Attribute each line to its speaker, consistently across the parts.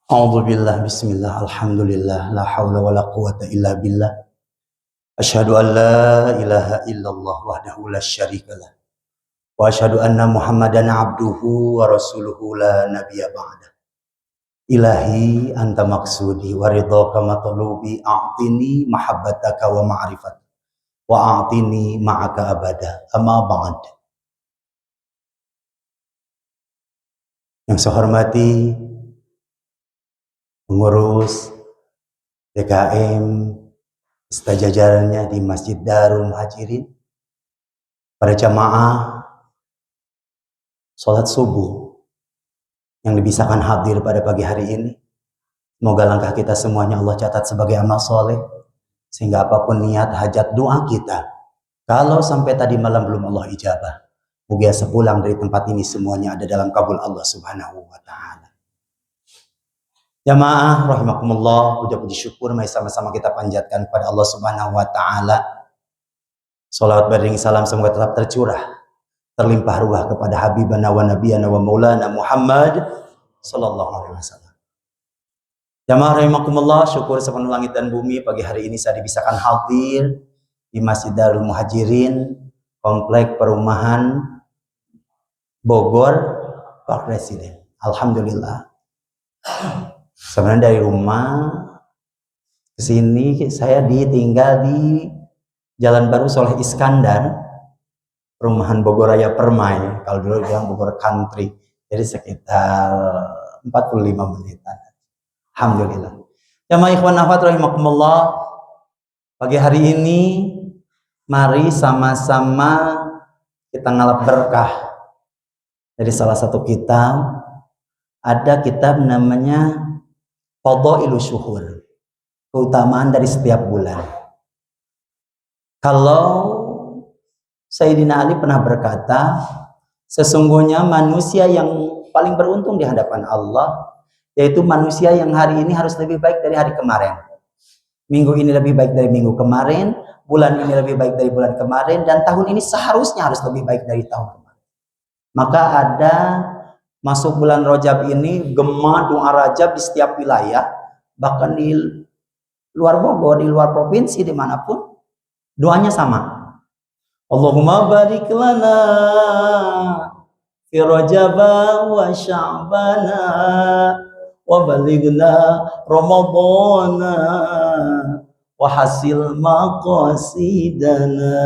Speaker 1: A'udzubillah, bismillah, alhamdulillah, la haula wa la quwata illa billah. Asyhadu an la ilaha illallah wahdahu la syarikalah. Wa asyhadu anna Muhammadan abduhu wa rasuluhu la nabiyya ba'dah. Ilahi anta maksudi wa ridhaka matlubi a'tini mahabbataka wa ma'rifat wa a'tini ma'aka abada. Amma ba'd. Yang saya hormati pengurus DKM beserta jajarannya di Masjid Darul Muhajirin, para jamaah sholat subuh yang dibisakan hadir pada pagi hari ini. Semoga langkah kita semuanya Allah catat sebagai amal soleh, sehingga apapun niat, hajat, doa kita, kalau sampai tadi malam belum Allah ijabah, moga sepulang dari tempat ini semuanya ada dalam kabul Allah Subhanahu wa Ta'ala. Jamaah rahimakumullah, puja-puji syukur mari sama-sama kita panjatkan kepada Allah Subhanahu wa Ta'ala. Salawat beriring salam semoga tetap tercurah, terlimpah ruah kepada habibana wa nabiyana wa maulana Muhammad sallallahu alaihi wasallam. Jamaah rahimakumullah, syukur sepenuh langit dan bumi, pagi hari ini saya dibisakan hadir di Masjid Darul Muhajirin, Komplek Perumahan Bogor, Pak Presiden. Alhamdulillah. Sebenarnya dari rumah ke sini saya ditinggal di Jalan Baru Soleh Iskandar, perumahan Bogor Raya Permai, kalau dulu bilang Bogor Country, jadi sekitar 45 menitan. Alhamdulillah. Jamaah ikhwan akhwat rahimakumullah, pagi hari ini mari sama-sama kita ngalap berkah dari salah satu kitab. Ada kitab namanya Fadhailus Syuhur, keutamaan dari setiap bulan. Kalau Sayyidina Ali pernah berkata, sesungguhnya manusia yang paling beruntung di hadapan Allah, yaitu manusia yang hari ini harus lebih baik dari hari kemarin. Minggu ini lebih baik dari minggu kemarin, bulan ini lebih baik dari bulan kemarin, dan tahun ini seharusnya harus lebih baik dari tahun kemarin. Maka ada masuk bulan Rajab ini gema doa Rajab di setiap wilayah, bahkan di luar Bogor, di luar provinsi, dimanapun doanya sama. Allahumma barik lana fi Rajaba wa Sya'bana wa balighna Ramadana wa hasil maqasidana.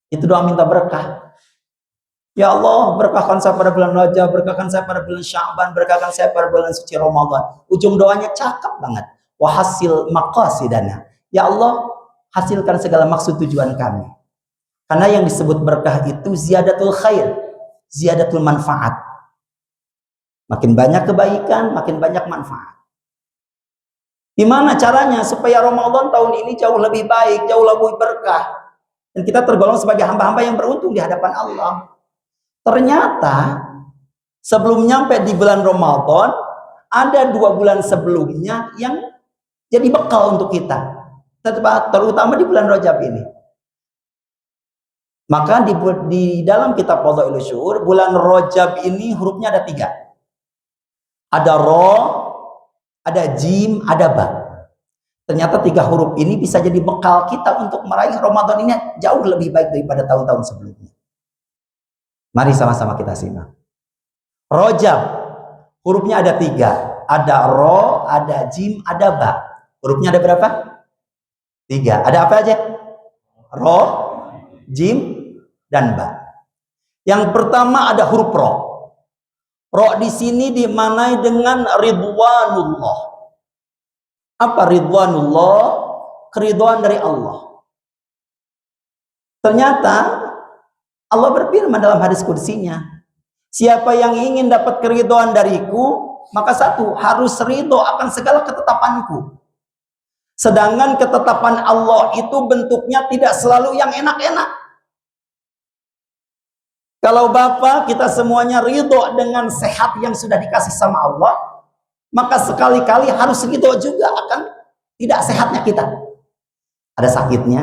Speaker 1: Itu doa minta berkah. Ya Allah, berkahkan saya pada bulan Rajab, berkahkan saya pada bulan Sya'ban, berkahkan saya pada bulan suci Ramadan. Ujung doanya cakep banget. Wa hasil maqasidana. Ya Allah, hasilkan segala maksud tujuan kami. Karena yang disebut berkah itu ziyadatul khair, ziyadatul manfaat. Makin banyak kebaikan, makin banyak manfaat. Gimana caranya supaya Ramadan tahun ini jauh lebih baik, jauh lebih berkah, dan kita tergolong sebagai hamba-hamba yang beruntung di hadapan Allah? Ternyata sebelum nyampe di bulan Ramadan, ada 2 bulan sebelumnya yang jadi bekal untuk kita, terutama di bulan Rajab ini. Maka di dalam kitab Fadhailus Syuhur, bulan Rajab ini hurufnya ada 3. Ada ro, ada jim, ada ba. Ternyata 3 huruf ini bisa jadi bekal kita untuk meraih Ramadan ini jauh lebih baik daripada tahun-tahun sebelumnya. Mari sama-sama kita simak. Rajab, hurufnya ada 3. Ada ro, ada jim, ada ba. Hurufnya ada berapa? 3. Ada apa aja? Ro, jim, dan ba. Yang pertama ada huruf ro. Ro di sini dimaknai dengan ridwanullah. Apa ridwanullah? Keridhaan dari Allah. Ternyata Allah berfirman dalam hadis qudsinya, siapa yang ingin dapat keridhaan dariku, maka satu, harus ridho akan segala ketetapanku. Sedangkan ketetapan Allah itu bentuknya tidak selalu yang enak-enak. Kalau Bapak kita semuanya ridho dengan sehat yang sudah dikasih sama Allah, maka sekali-kali harus ridho juga akan tidak sehatnya kita. Ada sakitnya,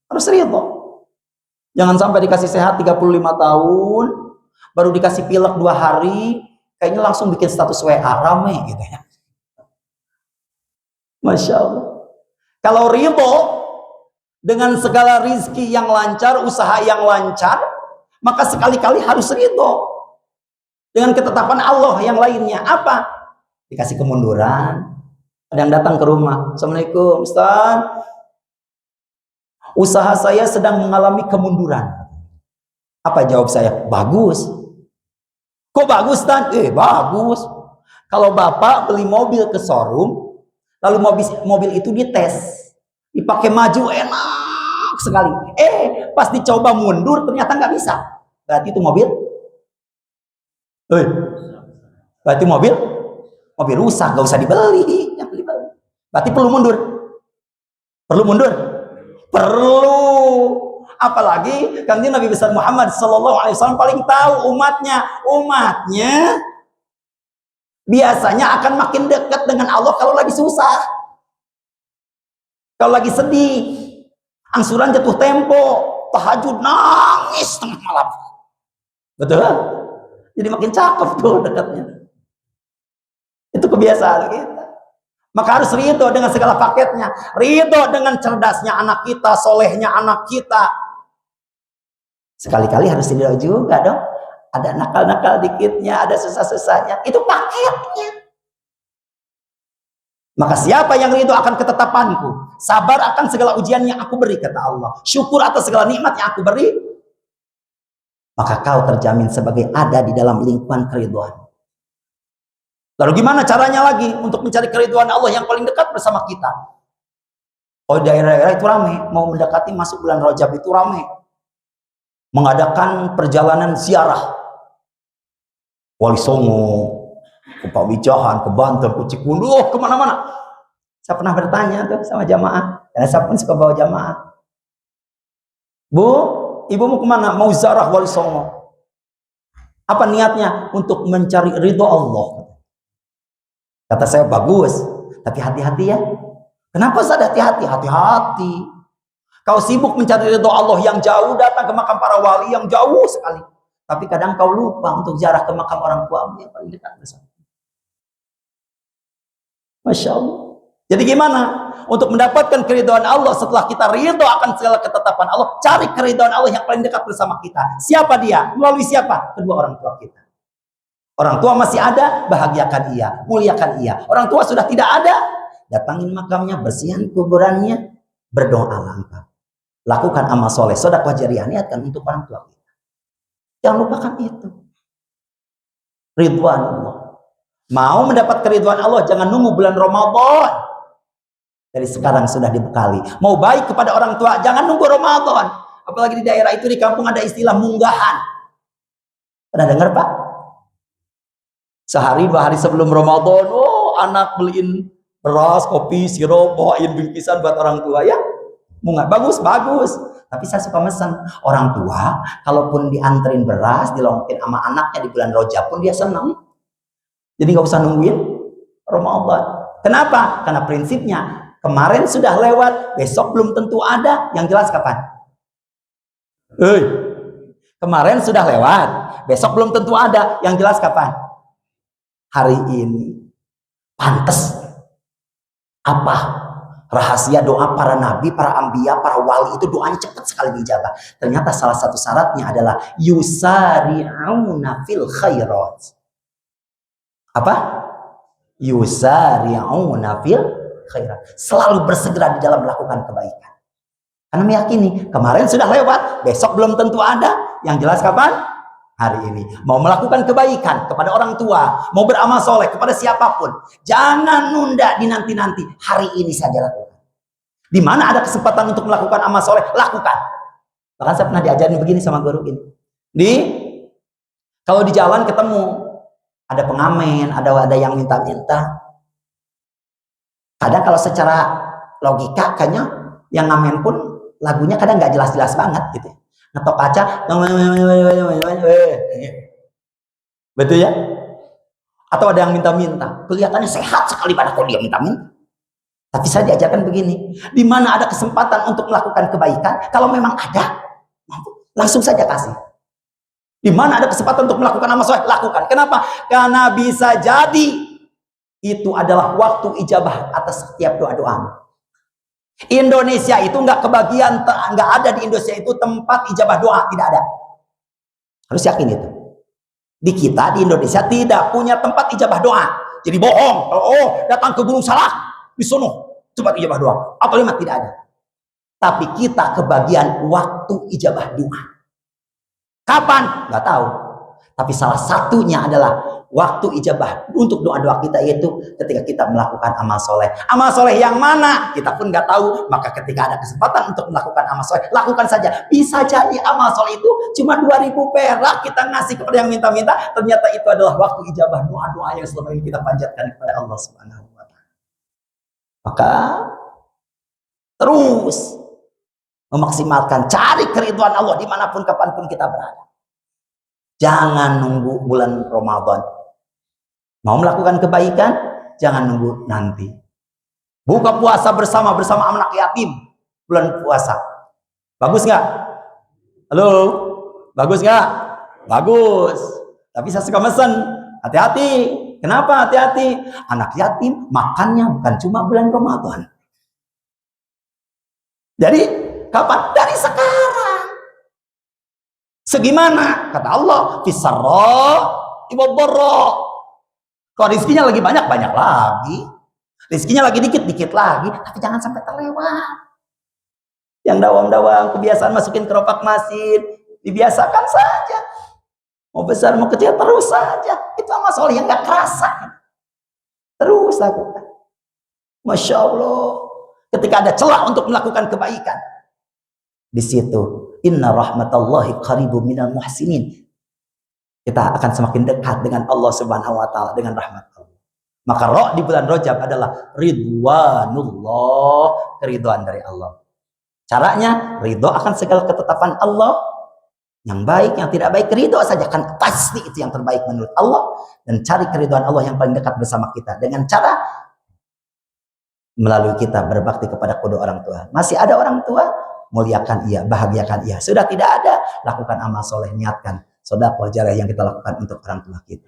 Speaker 1: harus ridho. Jangan sampai dikasih sehat 35 tahun, baru dikasih pilek 2 hari, kayaknya langsung bikin status WA rame gitu ya. Masya Allah. Kalau ridho dengan segala rizki yang lancar, usaha yang lancar, maka sekali-kali harus ridho dengan ketetapan Allah yang lainnya. Apa? Dikasih kemunduran. Ada yang datang ke rumah, Assalamualaikum Ustaz, usaha saya sedang mengalami kemunduran. Apa jawab saya? Bagus. Kok bagus, Ustaz? Bagus. Kalau Bapak beli mobil ke showroom, lalu mobil itu dites, dipakai maju enak sekali. Pas dicoba mundur ternyata nggak bisa. Berarti itu mobil, berarti mobil rusak, nggak usah dibeli. Berarti perlu mundur. Perlu mundur. Perlu. Apalagi Kanjeng Nabi besar Muhammad sallallahu alaihi wasallam paling tahu umatnya biasanya akan makin dekat dengan Allah kalau lagi susah, kalau lagi sedih, angsuran jatuh tempo, tahajud nangis tengah malam. Betul? Jadi makin cakep tuh dekatnya. Itu kebiasaan kita. Maka harus ridho dengan segala paketnya, ridho dengan cerdasnya anak kita, solehnya anak kita. Sekali-kali harus ridho juga dong. Ada nakal-nakal dikitnya, ada susah-susahnya. Itu paketnya. Maka siapa yang ridho akan ketetapanku, sabar akan segala ujian yang aku beri, kata Allah, syukur atas segala nikmat yang aku beri, maka kau terjamin sebagai ada di dalam lingkungan keridhaan. Lalu gimana caranya lagi untuk mencari keridhaan Allah yang paling dekat bersama kita? Oh, daerah-daerah itu ramai, mau mendekati masuk bulan Rajab itu ramai, mengadakan perjalanan ziarah. Wali Songo, ke Pamijahan, ke Banten, ke Cikunduh, kemana-mana. Saya pernah bertanya tuh sama jamaah, karena saya pun suka bawa jamaah. Bu, ibu mau kemana? Mau ziarah Wali Songo. Apa niatnya? Untuk mencari ridho Allah. Kata saya, bagus, tapi hati-hati ya. Kenapa saya hati-hati? Hati-hati. Kau sibuk mencari ridho Allah yang jauh, datang ke makam para wali yang jauh sekali. Tapi kadang kau lupa untuk ziarah ke makam orang tuamu yang paling dekat bersama. Masya Allah. Jadi gimana? Untuk mendapatkan keridhaan Allah setelah kita ridho akan segala ketetapan Allah, cari keridhaan Allah yang paling dekat bersama kita. Siapa dia? Melalui siapa? Kedua orang tua kita. Orang tua masih ada, bahagiakan ia, muliakan ia. Orang tua sudah tidak ada, datangin makamnya, bersihin kuburannya, berdoalah engkau. Lakukan amal soleh, sedekah jariah, niatkan untuk orang tua kita. Jangan lupakan itu. Ridwan Allah. Mau mendapat keridhaan Allah, jangan nunggu bulan Ramadan. Dari sekarang sudah dibekali. Mau baik kepada orang tua, jangan nunggu Ramadan. Apalagi di daerah itu, di kampung ada istilah munggahan. Pernah dengar, Pak? Sehari 2 hari sebelum Ramadan, anak beliin beras, kopi, sirup, bawain bingkisan buat orang tua ya. Munggah, bagus. Tapi saya suka mesen. Orang tua, kalaupun dianterin beras, dilongkin sama anaknya di bulan Rajab pun dia senang. Jadi nggak usah nungguin Ramadan. Kenapa? Karena prinsipnya kemarin sudah lewat, besok belum tentu ada. Yang jelas kapan? Kemarin sudah lewat, besok belum tentu ada. Yang jelas kapan? Hari ini. Pantes. Apa rahasia doa para nabi, para anbiya, para wali itu doanya cepat sekali dijabah. Ternyata salah satu syaratnya adalah yusari'una fil khairat. Apa? Yusari'una fil khairat. Selalu bersegera di dalam melakukan kebaikan. Karena meyakini kemarin sudah lewat, besok belum tentu ada. Yang jelas kapan? Hari ini. Mau melakukan kebaikan kepada orang tua, mau beramal soleh kepada siapapun, jangan nunda di nanti-nanti. Hari ini saja lakukan. Di mana ada kesempatan untuk melakukan amal soleh, lakukan. Bahkan saya pernah diajarin begini sama guru ini. Kalau di jalan ketemu ada pengamen, ada yang minta-minta. Kadang kalau secara logika kayaknya yang ngamen pun lagunya kadang nggak jelas-jelas banget gitu. Ngetok kaca, betul ya? Atau ada yang minta-minta, kelihatannya sehat sekali pada kalau dia minta-minta. Tapi saya diajarkan begini, di mana ada kesempatan untuk melakukan kebaikan, kalau memang ada, langsung saja kasih. Di mana ada kesempatan untuk melakukan amal soleh, lakukan. Kenapa? Karena bisa jadi Itu adalah waktu ijabah atas setiap doa-doa. Indonesia itu nggak kebagian, nggak ada di Indonesia itu tempat ijabah doa, tidak ada. Harus yakin itu. Di kita di Indonesia tidak punya tempat ijabah doa. Jadi bohong. Oh, datang ke Gunung Salak di sono tempat ijabah doa. Atau lima tidak ada. Tapi kita kebagian waktu ijabah doa. Kapan? Nggak tahu. Tapi salah satunya adalah waktu ijabah untuk doa-doa kita, yaitu ketika kita melakukan amal soleh. Amal soleh yang mana? Kita pun nggak tahu. Maka ketika ada kesempatan untuk melakukan amal soleh, lakukan saja. Bisa jadi amal soleh itu cuma 2.000 perak kita ngasih kepada yang minta-minta. Ternyata itu adalah waktu ijabah doa-doa yang selama ini kita panjatkan kepada Allah Subhanahu wa Ta'ala. Maka terus memaksimalkan, cari keridhaan Allah dimanapun kapanpun kita berada. Jangan nunggu bulan Ramadan. Mau melakukan kebaikan, jangan nunggu nanti. Buka puasa bersama anak yatim bulan puasa. Bagus nggak? Halo? Bagus nggak? Bagus. Tapi saya suka mesen. Hati-hati. Kenapa hati-hati? Anak yatim makannya bukan cuma bulan Ramadan. Jadi kapan? Dari sekarang. Segimana? Kata Allah, fisarra ibaddarra. Kalau rizkinya lagi banyak lagi. Rizkinya lagi dikit lagi. Tapi jangan sampai terlewat. Yang dawang-dawang, kebiasaan masukin keropak masin, dibiasakan saja. Mau besar, mau kecil, terus saja. Itu amal soleh yang gak kerasa. Terus lakukan. Masya Allah. Ketika ada celah untuk melakukan kebaikan. Di situ. Inna rahmatallahi qaribun minal muhsinin. Kita akan semakin dekat dengan Allah Subhanahu wa Ta'ala, dengan rahmat Allah. Maka roh di bulan Rajab adalah ridwanullah, keridhaan dari Allah. Caranya ridho akan segala ketetapan Allah, yang baik, yang tidak baik, ridho saja, kan pasti itu yang terbaik menurut Allah. Dan cari keridhaan Allah yang paling dekat bersama kita dengan cara melalui kita berbakti kepada kedua orang tua. Masih ada orang tua? Muliakan ia, bahagiakan ia. Sudah tidak ada, lakukan amal soleh, niatkan sedekah jariyah yang kita lakukan untuk orang tua kita.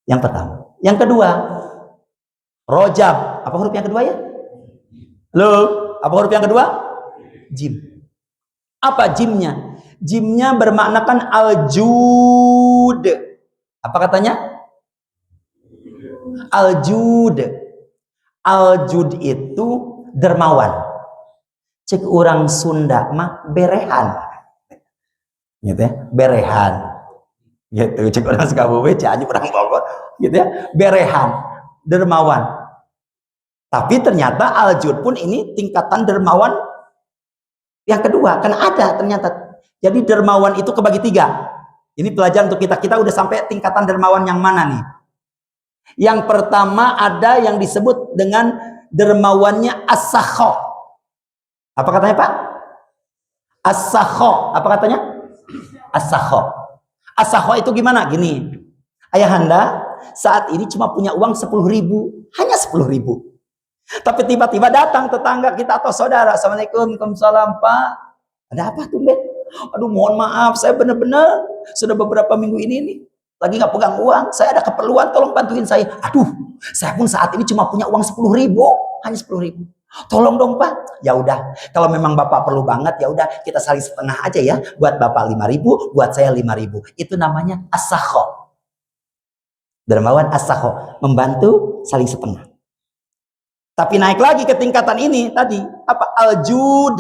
Speaker 1: Yang pertama. Yang kedua, Rajab. Apa huruf yang kedua ya? Halo, apa huruf yang kedua? Jim. Apa jimnya? Jimnya bermaknakan al-jud. Apa katanya? Al-jud. Al-jud itu dermawan. Cek orang Sunda mah berehan, gitu ya, berehan, gitu. Cek orang Sukabumi, cek orang Bogor, gitu ya, berehan, dermawan. Tapi ternyata al-jud pun ini tingkatan dermawan yang kedua, kan ada ternyata. Jadi dermawan itu kebagi tiga. Ini pelajaran untuk kita. Kita udah sampai tingkatan dermawan yang mana nih? Yang pertama ada yang disebut dengan dermawannya as-sakha. Apa katanya Pak? As-sakha. Apa katanya? As-sakha. As-sakha itu gimana? Gini. Ayahanda saat ini cuma punya uang 10.000. Hanya 10.000. Tapi tiba-tiba datang tetangga kita atau saudara. Assalamualaikum, waalaikumsalam Pak. Ada apa tuh Ben? Aduh mohon maaf, saya benar-benar sudah beberapa minggu ini nih lagi nggak pegang uang. Saya ada keperluan, tolong bantuin saya. Aduh, saya pun saat ini cuma punya uang 10.000. Hanya 10.000. Tolong dong Pak. Ya udah, kalau memang Bapak perlu banget, ya udah kita saling setengah aja ya. Buat Bapak 5.000, buat saya 5.000. Itu namanya as-sakha. Dermawan as-sakha, membantu saling setengah. Tapi naik lagi ke tingkatan ini tadi, apa? Al-jud.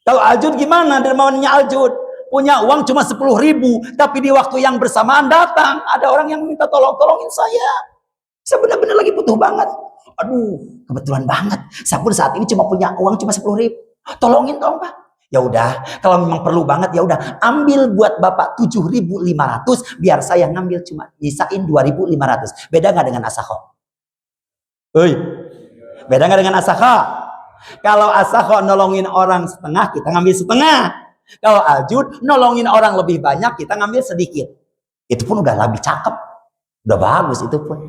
Speaker 1: Kalau al-jud gimana dermawannya al-jud? Punya uang cuma 10.000, tapi di waktu yang bersamaan datang ada orang yang minta tolongin saya. Saya benar-benar lagi butuh banget. Aduh, kebetulan banget. Saya pun saat ini cuma punya uang cuma 10.000. Tolongin dong Pak. Ya udah, kalau memang perlu banget ya udah ambil buat Bapak 7.500, biar saya ngambil cuma nyisain 2.500. Beda nggak dengan as-sakha? Beda nggak dengan as-sakha? Kalau as-sakha nolongin orang setengah, kita ngambil setengah. Kalau al-jud nolongin orang lebih banyak, kita ngambil sedikit. Itu pun udah lebih cakep. Udah bagus itu pun.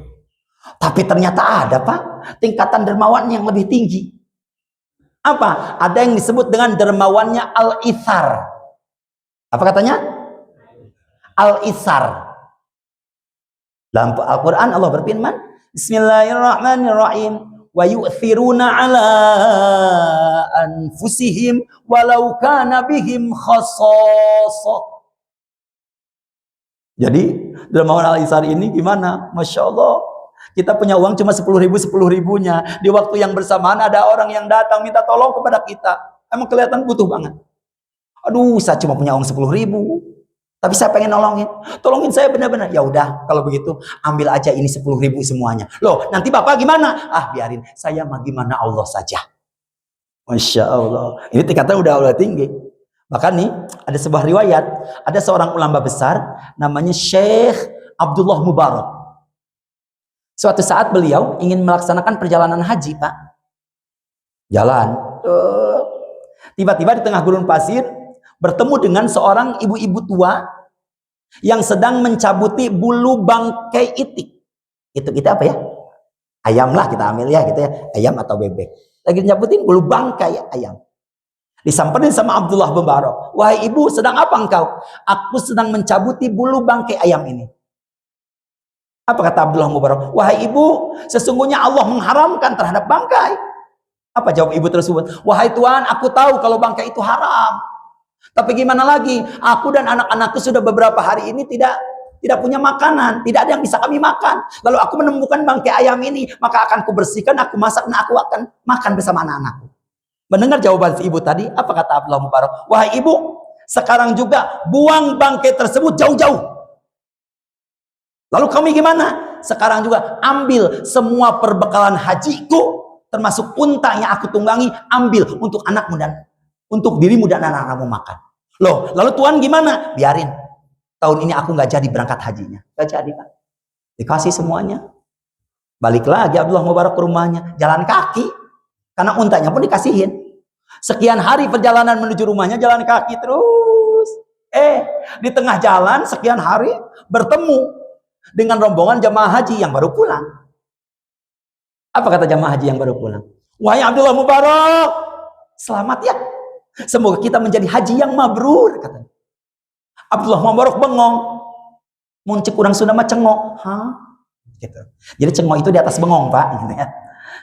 Speaker 1: Tapi ternyata ada Pak, tingkatan dermawan yang lebih tinggi. Apa? Ada yang disebut dengan dermawannya al-ithar. Apa katanya? Al-ithar. Dalam Al-Quran Allah berfirman, Bismillahirrahmanirrahim. Wa yu'thiruna ala anfusihim walau kana bihim khasasah. Jadi dalam Maulana Al-Isar ini gimana? Masya Allah, kita punya uang cuma 10.000, 10.000-nya. Di waktu yang bersamaan ada orang yang datang minta tolong kepada kita. Emang kelihatan butuh banget. Aduh, saya cuma punya uang 10.000, tapi saya pengen nolongin. Tolongin saya benar-benar. Ya udah, kalau begitu ambil aja ini 10.000 semuanya. Loh, nanti Bapak gimana? Ah, biarin. Saya mah gimana Allah saja. Masya Allah. Ini tingkatnya udah tinggi. Bahkan nih, ada sebuah riwayat. Ada seorang ulama besar, namanya Syekh Abdullah Mubarak. Suatu saat beliau ingin melaksanakan perjalanan haji, Pak. Jalan. Tiba-tiba di tengah gurun pasir, bertemu dengan seorang ibu-ibu tua yang sedang mencabuti bulu bangkai itik. Itu kita apa ya? Ayam lah kita ambil ya, gitu ya. Ayam atau bebek. Lagi nyabutin bulu bangkai ayam. Disamperin sama Abdullah Mubarak. Wahai ibu, sedang apa engkau? Aku sedang mencabuti bulu bangkai ayam ini. Apa kata Abdullah Mubarak? Wahai ibu, sesungguhnya Allah mengharamkan terhadap bangkai. Apa jawab ibu tersebut? Wahai Tuhan, aku tahu kalau bangkai itu haram. Tapi gimana lagi? Aku dan anak-anakku sudah beberapa hari ini tidak punya makanan, tidak ada yang bisa kami makan. Lalu aku menemukan bangkai ayam ini, maka akan kubersihkan, aku masak, dan aku akan makan bersama anak-anakku. Mendengar jawaban si ibu tadi, apa kata Abdullah Mubarak? Wahai ibu, sekarang juga buang bangkai tersebut jauh-jauh. Lalu kami gimana? Sekarang juga ambil semua perbekalan hajiku, termasuk unta yang aku tunggangi, ambil untuk anakmu dan untuk dirimu dan anak-anakmu makan. Loh, lalu Tuhan gimana? Biarin. Tahun ini aku nggak jadi berangkat hajinya. Nggak jadi, Pak. Dikasih semuanya. Balik lagi Abdullah Mubarak ke rumahnya. Jalan kaki. Karena untanya pun dikasihin. Sekian hari perjalanan menuju rumahnya jalan kaki terus. Di tengah jalan sekian hari bertemu dengan rombongan jamaah haji yang baru pulang. Apa kata jamaah haji yang baru pulang? Wahai Abdullah Mubarak, selamat ya. Semoga kita menjadi haji yang mabrur, katanya. Abdullah Mubarak bengong. Muncik kurang Sunda mah cengok. Hah? Gitu. Jadi cengok itu di atas bengong, Pak, gitu ya.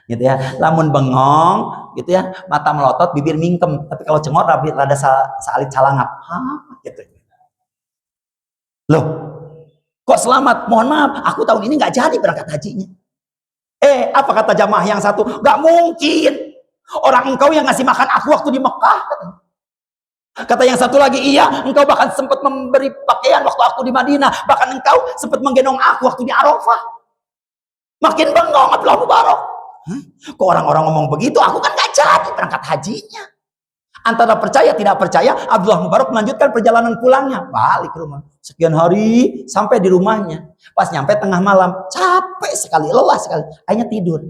Speaker 1: Gitu ya. Lamun bengong, gitu ya, mata melotot, bibir mingkem. Tapi kalau cengok rada salit calangap. Hah? Gitu. Loh, kok selamat? Mohon maaf, aku tahun ini nggak jadi berangkat hajinya. Apa kata jamaah yang satu? Gak mungkin. Orang engkau yang ngasih makan aku waktu di Mekah. Kata yang satu lagi, iya, engkau bahkan sempat memberi pakaian waktu aku di Madinah. Bahkan engkau sempat menggendong aku waktu di Arafah. Makin bengong Abdullah Mubarak. Kok orang-orang ngomong begitu? Aku kan gak jadi berangkat hajinya. Antara percaya tidak percaya, Abdullah Mubarak melanjutkan perjalanan pulangnya. Balik ke rumah. Sekian hari sampai di rumahnya. Pas nyampe tengah malam, capek sekali, lelah sekali. Akhirnya tidur.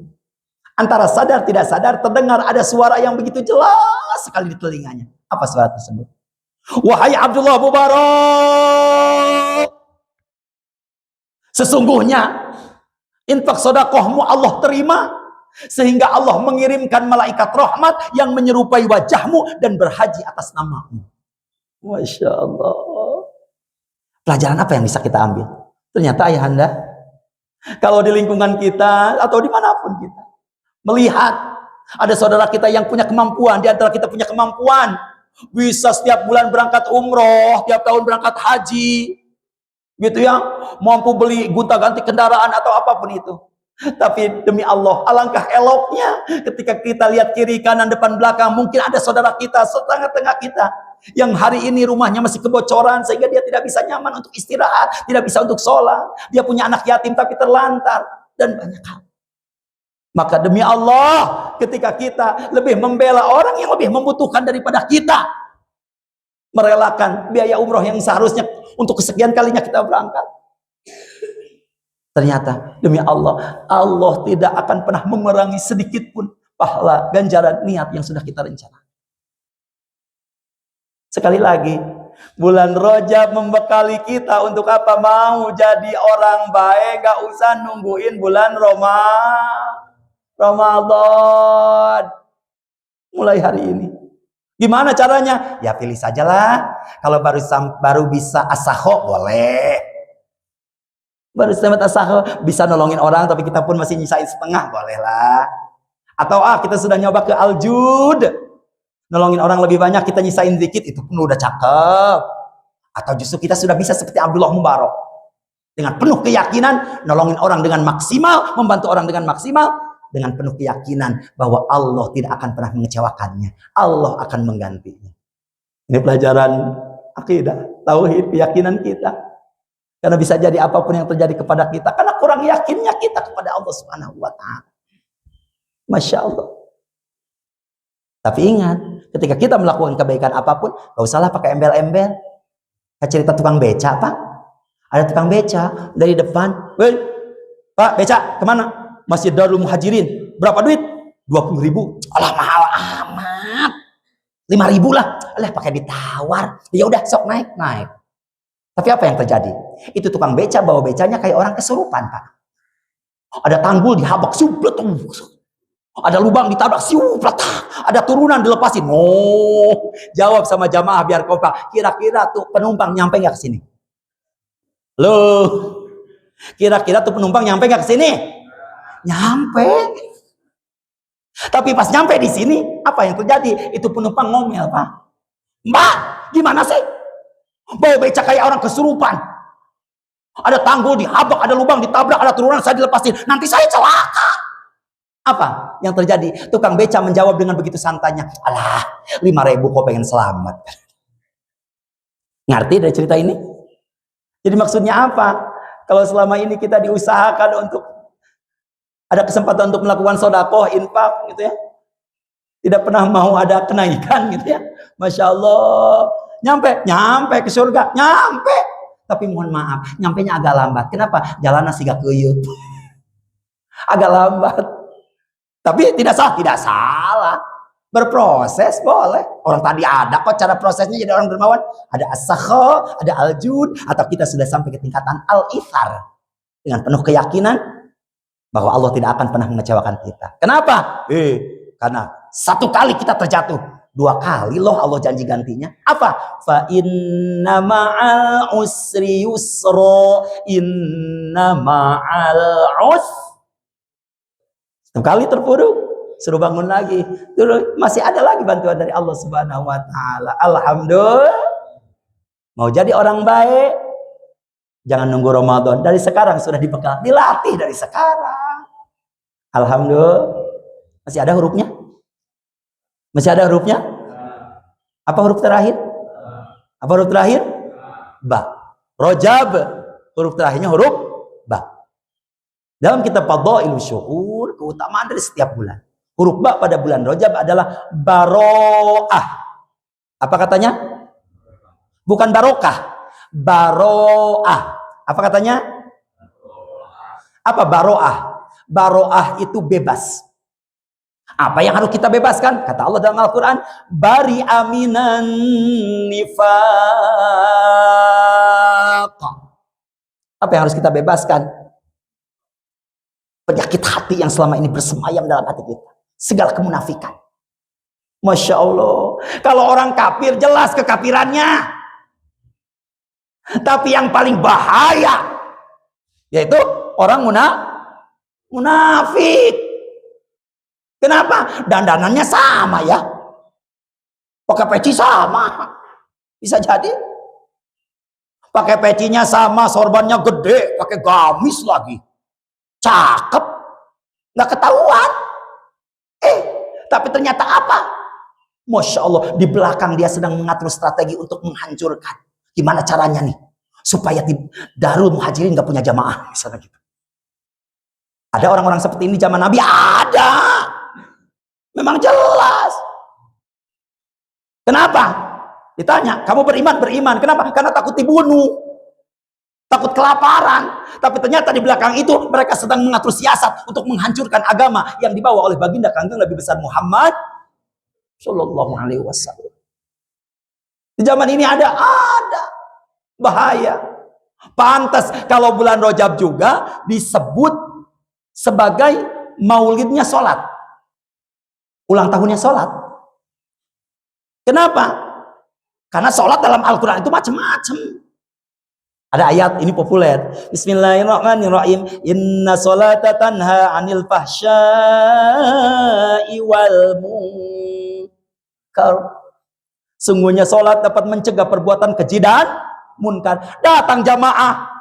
Speaker 1: Antara sadar tidak sadar terdengar ada suara yang begitu jelas sekali di telinganya. Apa suara tersebut? Wahai Abdullah Mubarak, sesungguhnya infak sedekahmu Allah terima, sehingga Allah mengirimkan malaikat rahmat yang menyerupai wajahmu dan berhaji atas namamu. Masya Allah. Pelajaran apa yang bisa kita ambil? Ternyata ayahanda, kalau di lingkungan kita atau dimanapun kita melihat ada saudara kita yang punya kemampuan, di antara kita punya kemampuan, bisa setiap bulan berangkat umroh, tiap tahun berangkat haji, gitu ya, mampu beli gonta-ganti kendaraan atau apapun itu. Tapi demi Allah, alangkah eloknya ketika kita lihat kiri, kanan, depan, belakang, mungkin ada saudara kita, setengah-tengah kita, yang hari ini rumahnya masih kebocoran, sehingga dia tidak bisa nyaman untuk istirahat, tidak bisa untuk sholat, dia punya anak yatim tapi terlantar, dan banyak hal. Maka demi Allah, ketika kita lebih membela orang yang lebih membutuhkan daripada kita, merelakan biaya umroh yang seharusnya untuk kesekian kalinya kita berangkat, ternyata demi Allah, Allah tidak akan pernah mengurangi sedikit pun pahala ganjaran niat yang sudah kita rencanakan. Sekali lagi, bulan Rajab membekali kita untuk apa? Mau jadi orang baik, gak usah nungguin bulan Ramadan. Mulai hari ini. Gimana caranya? Ya pilih sajalah. Kalau baru bisa asaho boleh. Baru dapat as-sakho, bisa nolongin orang tapi kita pun masih nyisain setengah, bolehlah. Atau kita sudah nyoba ke al-jud, nolongin orang lebih banyak, kita nyisain dikit, itu pun udah cakep. Atau justru kita sudah bisa seperti Abdullah Mubarak, dengan penuh keyakinan nolongin orang dengan maksimal, membantu orang dengan maksimal, dengan penuh keyakinan bahwa Allah tidak akan pernah mengecewakannya, Allah akan menggantinya. Ini pelajaran akidah, tauhid, keyakinan kita. Karena bisa jadi apapun yang terjadi kepada kita, karena kurang yakinnya kita kepada Allah Subhanahu wa Ta'ala. Masya Allah. Tapi ingat, ketika kita melakukan kebaikan apapun, gak usahlah pakai embel-embel. Kayak cerita tukang beca, Pak. Ada tukang beca dari depan, "Woi, Pak, beca kemana?" "Masjid Darul Muhajirin." "Berapa duit?" 20.000. "Alah, mahal amat." 5.000 lah. "Alah, pakai ditawar." "Ya udah, sok naik." Tapi apa yang terjadi? Itu tukang beca bawa becanya kayak orang kesurupan, Pak. Ada tanggul dihabak, sublet, ada lubang ditabrak, sublet, ada turunan dilepasin. Jawab sama jamaah biar kompak. Kira-kira tuh penumpang nyampe nggak ke sini? Loh, kira-kira tuh penumpang nyampe nggak ke sini? Nyampe. Tapi pas nyampe di sini, apa yang terjadi? Itu penumpang ngomel, Pak. "Mbak, gimana sih? Bawa beca kayak orang kesurupan. Ada tanggul dihabak, ada lubang ditabrak, ada turunan saya dilepasin. Nanti saya celaka." Apa yang terjadi? Tukang beca menjawab dengan begitu santainya, "Alah, 5.000 kok pengen selamat." Ngerti dari cerita ini? Jadi maksudnya apa? Kalau selama ini kita diusahakan untuk ada kesempatan untuk melakukan sodakoh, infak gitu ya, tidak pernah mau ada kenaikan gitu ya. Masya Allah, nyampe ke surga, nyampe. Tapi mohon maaf, nyampenya agak lambat. Kenapa? Jalannya siga kuyup. Agak lambat. Tapi tidak salah. Berproses boleh. Orang tadi ada kok cara prosesnya jadi orang dermawan. Ada as-sakho, ada al-jud, atau kita sudah sampai ke tingkatan al-ithar dengan penuh keyakinan bahwa Allah tidak akan pernah mengecewakan kita. Kenapa? Karena satu kali kita terjatuh, 2 kali loh Allah janji gantinya. Apa? Fa inna ma'al usri yusra, inna ma'al satu kali terpuruk, suruh bangun lagi. Terus masih ada lagi bantuan dari Allah Subhanahu wa Ta'ala. Alhamdulillah. Mau jadi orang baik, jangan nunggu Ramadan. Dari sekarang sudah dibekal, dilatih dari sekarang. Alhamdulillah. Masih ada hurufnya? Masih ada hurufnya? Apa huruf terakhir? Apa huruf terakhir? Ba. Rojab. Huruf terakhirnya huruf ba. Dalam kitab Fadhailus Syuhur, keutamaan dari setiap bulan. Huruf ba pada bulan Rajab adalah baro'ah. Apa katanya? Bukan barokah. Baro'ah. Apa katanya? Apa baro'ah? Baro'ah itu bebas. Apa yang harus kita bebaskan? Kata Allah dalam Al-Quran, bari aminan nifaq. Apa yang harus kita bebaskan? Penyakit hati yang selama ini bersemayam dalam hati kita. Segala kemunafikan. Masya Allah. Kalau orang kafir jelas kekafirannya. Tapi yang paling bahaya yaitu orang munafik. Kenapa? Dandanannya sama ya. Pakai peci sama. Bisa jadi. Pakai pecinya sama, sorbannya gede, pakai gamis lagi. Cakep. Nggak ketahuan. Tapi ternyata apa? Masya Allah, di belakang dia sedang mengatur strategi untuk menghancurkan. Gimana caranya nih? Supaya Darul Muhajirin nggak punya jamaah. Misalnya gitu. Ada orang-orang seperti ini zaman Nabi? Ada. Memang jelas. Kenapa? Ditanya, kamu beriman? Kenapa? Karena takut dibunuh. Takut kelaparan. Tapi ternyata di belakang itu mereka sedang mengatur siasat untuk menghancurkan agama yang dibawa oleh baginda Kanjeng Nabi besar Muhammad Sallallahu Alaihi Wasallam. Di zaman ini ada bahaya. Pantas kalau bulan Rajab juga disebut sebagai maulidnya sholat. Ulang tahunnya sholat. Kenapa? Karena sholat dalam Al-Quran itu macam-macam. Ada ayat ini populer. Bismillahirrahmanirrahim. Inna sholata tanha 'anil fahsya'i wal munkar. Sungguhnya sholat dapat mencegah perbuatan keji dan munkar. Datang jamaah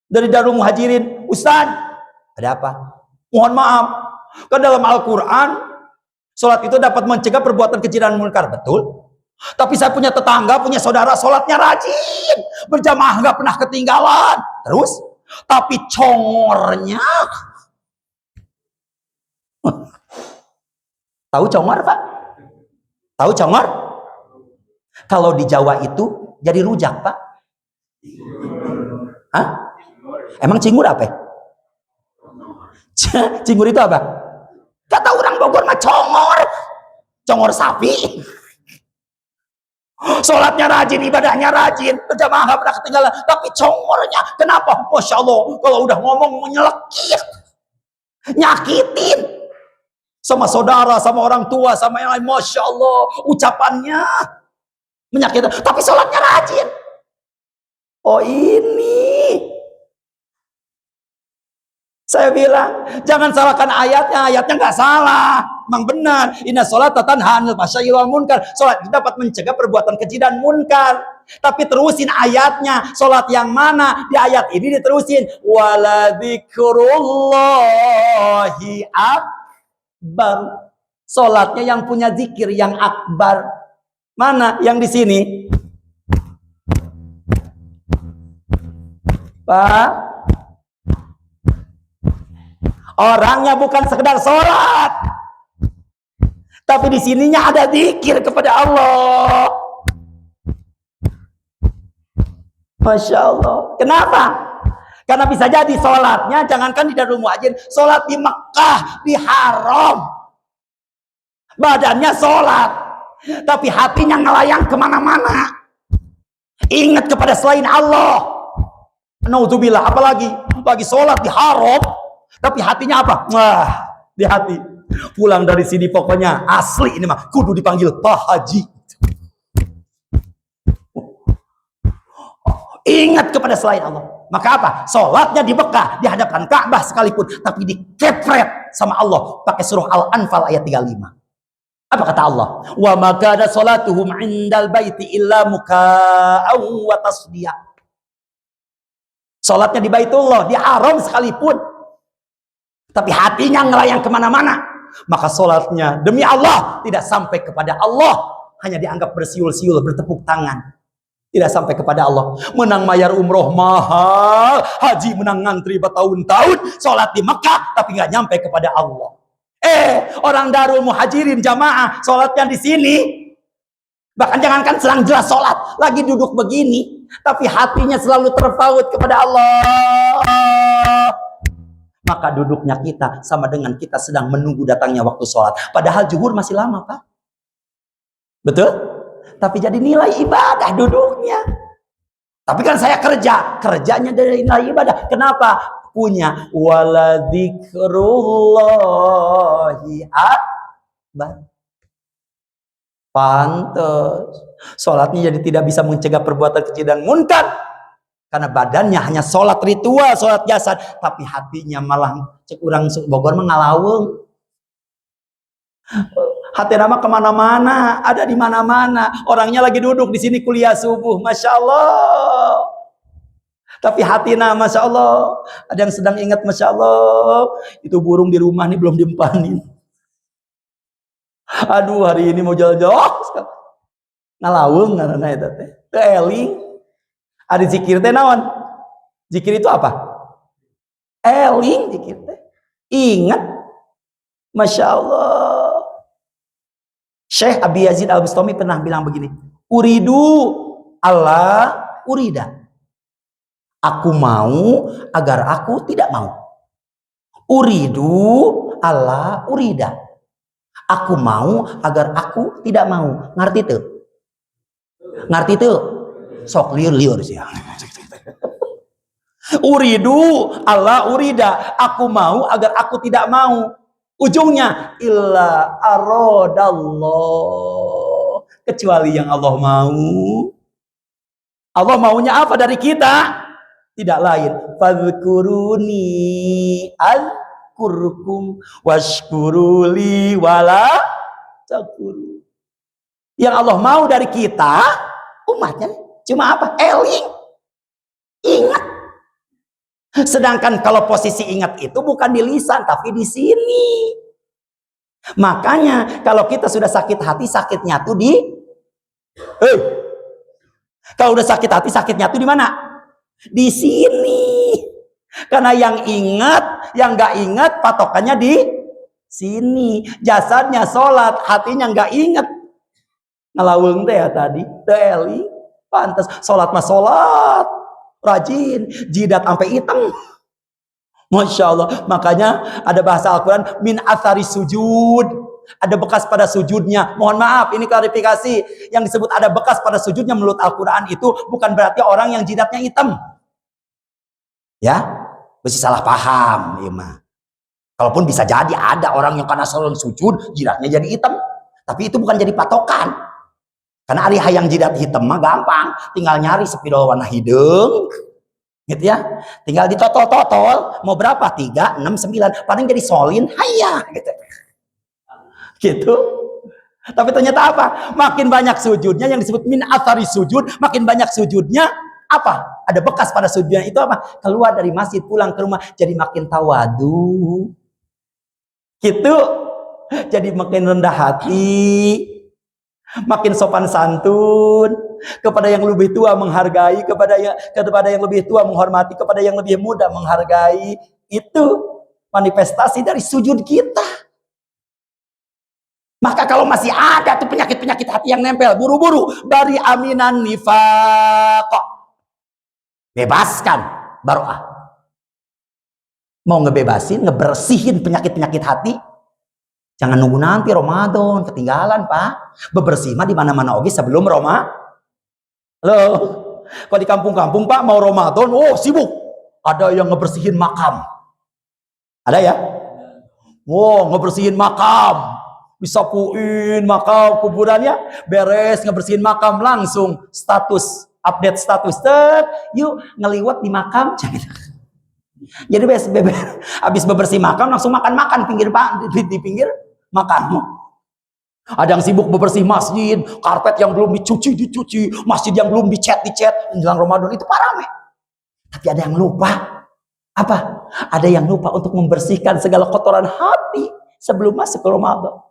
Speaker 1: dari Darul Muhajirin, Ustaz, ada apa? Mohon maaf, kan dalam Al-Quran sholat itu dapat mencegah perbuatan keji dan munkar, betul? Tapi saya punya tetangga, punya saudara, sholatnya rajin, berjamaah nggak pernah ketinggalan. Terus, tapi congornya, tahu congor Pak? Tahu congor? Kalau di Jawa itu jadi rujak Pak. Hah? Emang cingur apa? Cingur itu apa? Kata orang Bogor mah congor, congor sapi. Sholatnya rajin, ibadahnya rajin, berjamaah nggak pernah ketinggalan, tapi congornya, kenapa? Masya Allah, kalau udah ngomong menyelekit, nyakitin, sama saudara, sama orang tua, sama yang lain, Masya Allah, ucapannya menyakitkan, tapi sholatnya rajin. Oh ini, saya bilang, jangan salahkan ayatnya nggak salah, memang benar. Inna sholata tanha 'anil fahsya'i wal munkar. Sholat dapat mencegah perbuatan keji dan munkar. Tapi terusin ayatnya, sholat yang mana? Di ayat ini diterusin, wala dzikrullahi akbar. Sholatnya yang punya zikir yang akbar. Mana yang di sini? Pak, orangnya bukan sekedar sholat, tapi di sininya ada zikir kepada Allah. Masya Allah. Kenapa? Karena bisa jadi sholatnya, jangankan di Darul Muhajirin, sholat di Mekah, di Haram, badannya sholat, tapi hatinya ngelayang kemana-mana, ingat kepada selain Allah. Nauzubillah, apalagi lagi sholat di Haram, tapi hatinya apa? Wah, di hati. Pulang dari sini pokoknya asli ini mah kudu dipanggil Pak Haji. Ingat kepada selain Allah. Maka apa? Sholatnya di Mekah, di hadapan Ka'bah sekalipun, tapi dikepret sama Allah pakai surah Al-Anfal ayat 35. Apa kata Allah? Wa ma kana sholatuhum 'indal baiti illa muka'aw wa tasdiyah. Sholatnya di Baitullah, di Haram sekalipun, tapi hatinya ngelayang kemana-mana, maka sholatnya demi Allah tidak sampai kepada Allah, hanya dianggap bersiul-siul, bertepuk tangan, tidak sampai kepada Allah. Menang mayar umroh mahal, haji menang ngantri bertahun-tahun, sholat di Mekah tapi nggak nyampe kepada Allah. Orang Darul Muhajirin jamaah sholatnya di sini, bahkan jangankan sedang jelas sholat, lagi duduk begini, tapi hatinya selalu terpaut kepada Allah. Maka duduknya kita sama dengan kita sedang menunggu datangnya waktu sholat. Padahal zuhur masih lama Pak. Betul? Tapi jadi nilai ibadah duduknya. Tapi kan saya kerjanya dari nilai ibadah. Kenapa? Punya wala dzikrullahi akbar. Pantes. Sholatnya jadi tidak bisa mencegah perbuatan keji dan munkar. Karena badannya hanya sholat ritual, sholat jasad, tapi hatinya malah cek urang Bogor mengalawung. Hati nama kemana-mana, ada di mana-mana. Orangnya lagi duduk di sini kuliah subuh, masya Allah. Tapi hati nama, masya Allah. Ada yang sedang ingat, masya Allah. Itu burung di rumah nih belum diempanin. Aduh, hari ini mau jalan-jalan. Ngalawung, karena itu teh. Eling. Ada zikir teh naon? Zikir itu apa? Eling zikir teh. Ingat. Masya Allah. Syekh Abi Yazid Al-Bustami pernah bilang begini. Uridu Allah urida. Aku mau agar aku tidak mau. Uridu Allah urida. Aku mau agar aku tidak mau. Ngerti tuh? Ngerti tuh? Sok liur-liur sih. Uridu Allah urida. Aku mau agar aku tidak mau. Ujungnya illa aradallah. Kecuali yang Allah mau. Allah maunya apa dari kita? Tidak lain, fadhkuruni azkurkum washkuruli wala takfuru. Yang Allah mau dari kita umatnya cuma apa? Eling, ingat. Sedangkan kalau posisi ingat itu bukan di lisan tapi di sini. Makanya kalau kita sudah sakit hati, sakitnya tuh di kalau udah sakit hati, sakitnya tuh di mana? Di sini. Karena yang ingat, yang nggak ingat patokannya di sini. Jasadnya sholat, hatinya nggak ingat. Ngelaweng teh ya tadi, Eli, pantas sholat mah sholat, rajin, jidat sampai hitam. Masya Allah. Makanya ada bahasa Al-Quran, min athari sujud. Ada bekas pada sujudnya. Mohon maaf, ini klarifikasi. Yang disebut ada bekas pada sujudnya menurut Al-Quran itu bukan berarti orang yang jidatnya hitam. Ya, mesti salah paham. Ya, mah. Kalaupun bisa jadi ada orang yang karena selalu sujud, jidatnya jadi hitam. Tapi itu bukan jadi patokan. Karena ari hayang jidat hitam mah gampang. Tinggal nyari spidol warna hidung. Gitu ya. Tinggal ditotol-totol. Mau berapa? 3, 6, 9. Paling jadi solin. Hayah. Gitu. Tapi ternyata apa? Makin banyak sujudnya yang disebut min athari sujud, makin banyak sujudnya apa? Ada bekas pada sujudnya itu apa? Keluar dari masjid pulang ke rumah jadi makin tawadu. Gitu. Jadi makin rendah hati, makin sopan santun, kepada yang lebih tua menghargai, kepada yang lebih tua menghormati, kepada yang lebih muda menghargai. Itu manifestasi dari sujud kita. Maka kalau masih ada tuh penyakit-penyakit hati yang nempel, buru-buru dari aminan nifaq. Bebaskan baroah. Mau ngebebasin, ngebersihin penyakit-penyakit hati, jangan nunggu nanti Ramadan, ketinggalan, Pak. Bebersih mah di mana-mana oke sebelum Ramadan. Loh, kalau di kampung-kampung Pak mau Ramadan, oh sibuk. Ada yang ngebersihin makam. Ada ya? Wow, ngebersihin makam. Disapuin makam kuburannya, beres ngebersihin makam langsung status, update status. Yuk ngeliwat di makam. Jadi habis bebersih makam langsung makan-makan pinggir Pak, di pinggir makam. Ada yang sibuk bebersih masjid, karpet yang belum dicuci, masjid yang belum dicat menjelang Ramadan itu parah, Tapi ada yang lupa. Apa? Ada yang lupa untuk membersihkan segala kotoran hati sebelum masuk ke Ramadan.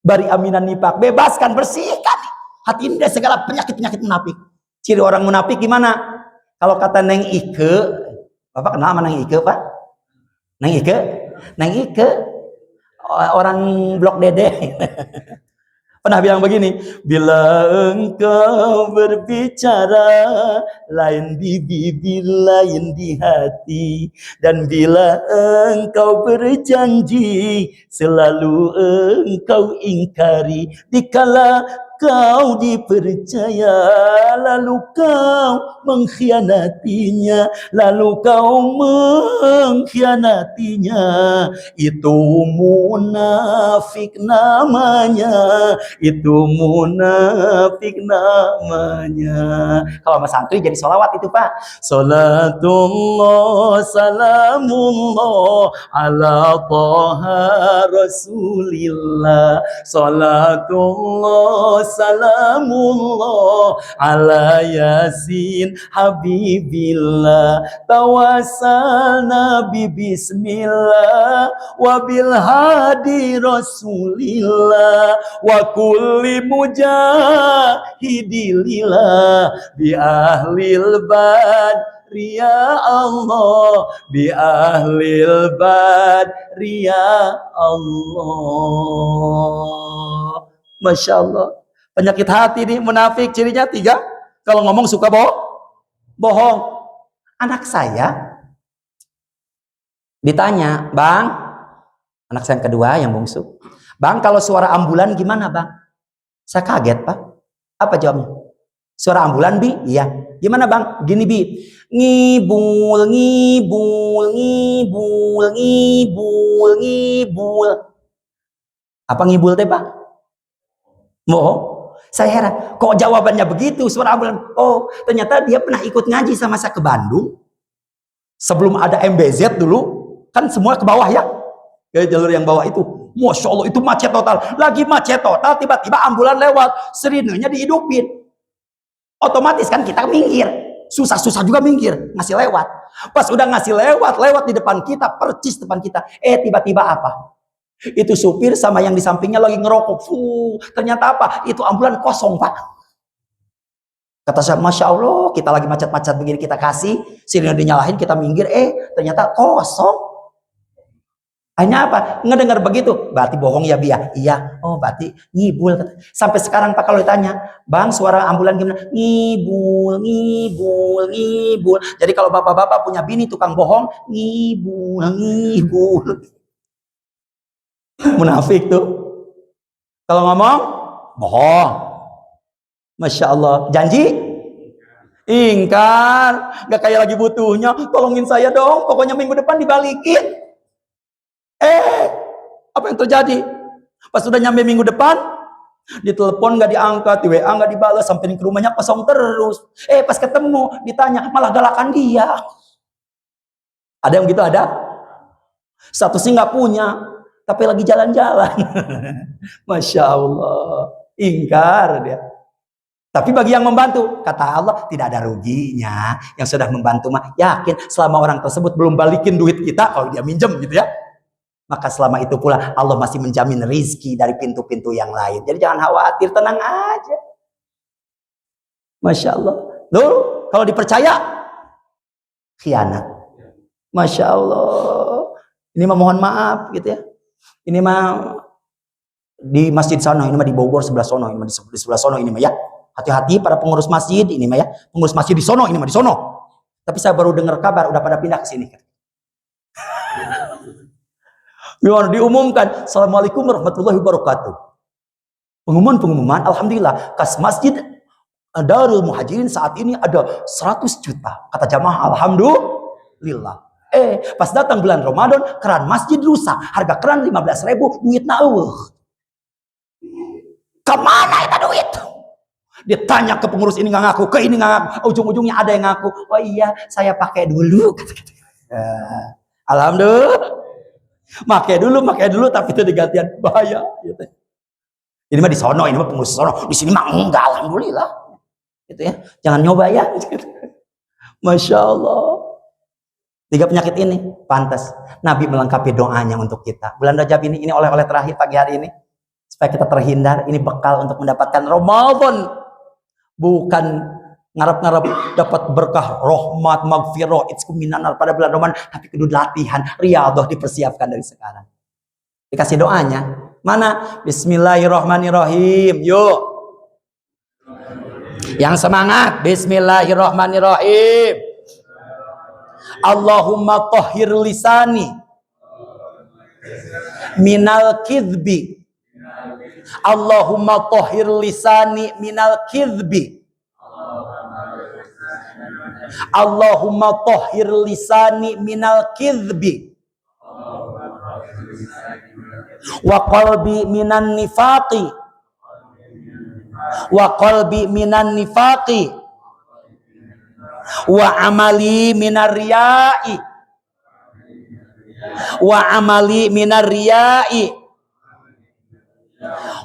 Speaker 1: Bari aminan nifaq, bebaskan, bersihkan hati ini dari segala penyakit-penyakit munafik. Ciri orang munafik gimana? Kalau kata Neng Ike, Bapak kenal sama Neng Ike, Pak? Neng Ike, orang Blok Dede. Pernah bilang begini, bila engkau berbicara, lain di bibir, lain di hati. Dan bila engkau berjanji, selalu engkau ingkari. Dikala kau dipercaya, lalu kau mengkhianatinya, itu munafik namanya. Kalau sama santri jadi sholawat itu Pak. Salatullah salamullah ala toha rasulillah. Salatullah salamullah ala yasin habibillah. Tawassalna bi bismillah wa bil hadi rasulillah wa kulli mujahidillah bi ahlil bad ya Allah, bi ahlil bad ya Allah. Masya Allah. Penyakit hati nih munafik cirinya 3. Kalau ngomong suka bohong. Anak saya ditanya, Bang, anak saya yang kedua yang bungsu, Bang, kalau suara ambulan gimana, Bang? Saya kaget, Pak. Apa jawabnya? Suara ambulan, Bi? Iya. Gimana, Bang? Gini, Bi. Ngibul, ngibul, ngibul, ngibul, ngibul. Apa ngibul teh, Pak? Bohong. Saya heran, kok jawabannya begitu? Suara ambulan. Oh, ternyata dia pernah ikut ngaji sama saya ke Bandung. Sebelum ada MBZ dulu, kan semua ke bawah ya. Kayak jalur yang bawah itu. Masya Allah, itu macet total. Lagi macet total, tiba-tiba ambulan lewat. Serinenya dihidupin. Otomatis kan kita minggir. Susah-susah juga minggir, ngasih lewat. Pas udah ngasih lewat di depan kita, percis depan kita. Tiba-tiba apa? Itu supir sama yang di sampingnya lagi ngerokok. Ternyata apa? Itu ambulan kosong, Pak. Kata saya, Masya Allah, kita lagi macet-macet begini, kita kasih, sirine dinyalahin, kita minggir, ternyata kosong. Hanya apa? Ngedengar begitu, berarti bohong ya, Bia? Iya. Oh, berarti ngibul. Sampai sekarang Pak kalau ditanya, Bang, suara ambulan gimana? Ngibul, ngibul, ngibul. Jadi kalau bapak-bapak punya bini tukang bohong, ngibul, ngibul. Munafik tuh. Kalau ngomong, bohong. Masya Allah. Janji? Ingkar. Gak kayak lagi butuhnya. Tolongin saya dong. Pokoknya minggu depan dibalikin. Apa yang terjadi? Pas sudah nyampe minggu depan, ditelepon gak diangkat, di WA gak dibalas, sampai ke rumahnya kosong terus. Pas ketemu, ditanya, malah galakan dia. Ada yang gitu, ada? Statusnya gak punya, tapi lagi jalan-jalan. Masya Allah. Ingkar dia. Tapi bagi yang membantu, kata Allah, tidak ada ruginya. Yang sudah membantu mah yakin selama orang tersebut belum balikin duit kita, kalau dia minjem gitu ya, maka selama itu pula Allah masih menjamin rizki dari pintu-pintu yang lain. Jadi jangan khawatir, tenang aja. Masya Allah. Loh, kalau dipercaya, khianat. Masya Allah. Ini mah mohon maaf gitu ya. Ini mah di masjid sana, ini mah di Bogor sebelah sono, ini mah di sebelah sono ini mah ya. Hati-hati para pengurus masjid ini mah ya. Pengurus masjid di sono, ini mah di sono. Tapi saya baru dengar kabar udah pada pindah ke sini. Diumumkan, Assalamualaikum warahmatullahi wabarakatuh. Pengumuman, alhamdulillah, kas masjid Darul Muhajirin saat ini ada 100 juta. Kata jamaah, alhamdulillah. Pas datang bulan Ramadan, keran masjid rusak. Harga keran 15.000, duit kemana itu duit? Dia tanya ke pengurus ini nggak ngaku, ke ini nggak ngaku. Ujung-ujungnya ada yang ngaku. Oh iya, saya pakai dulu. Alhamdulillah. Pakai dulu, tapi itu digantian bahaya. Gitu. Ini mah di sono, ini mah pengurus sono. Di sini mah enggak, alhamdulillah. Gitu ya, jangan nyoba ya. Masya Allah. 3 penyakit ini pantas Nabi melengkapi doanya untuk kita. Bulan Rajab ini oleh-oleh terakhir pagi hari ini supaya kita terhindar. Ini bekal untuk mendapatkan Ramadan. Bukan ngarep-ngarep dapat berkah, rahmat, magfirah, itskum minanar pada bulan Ramadan, tapi kudu latihan, riyadhah dipersiapkan dari sekarang. Dikasih doanya. Mana? Bismillahirrahmanirrahim. Yuk. Yang semangat. Bismillahirrahmanirrahim. Allahumma tahhir lisani minal kidbi. Allahumma tahhir lisani minal kidbi. Allahumma tahhir lisani minal kidbi wa qalbi minan nifaqi wa qalbi minan nifaqi wa amali minar riya'i wa amali minar riya'i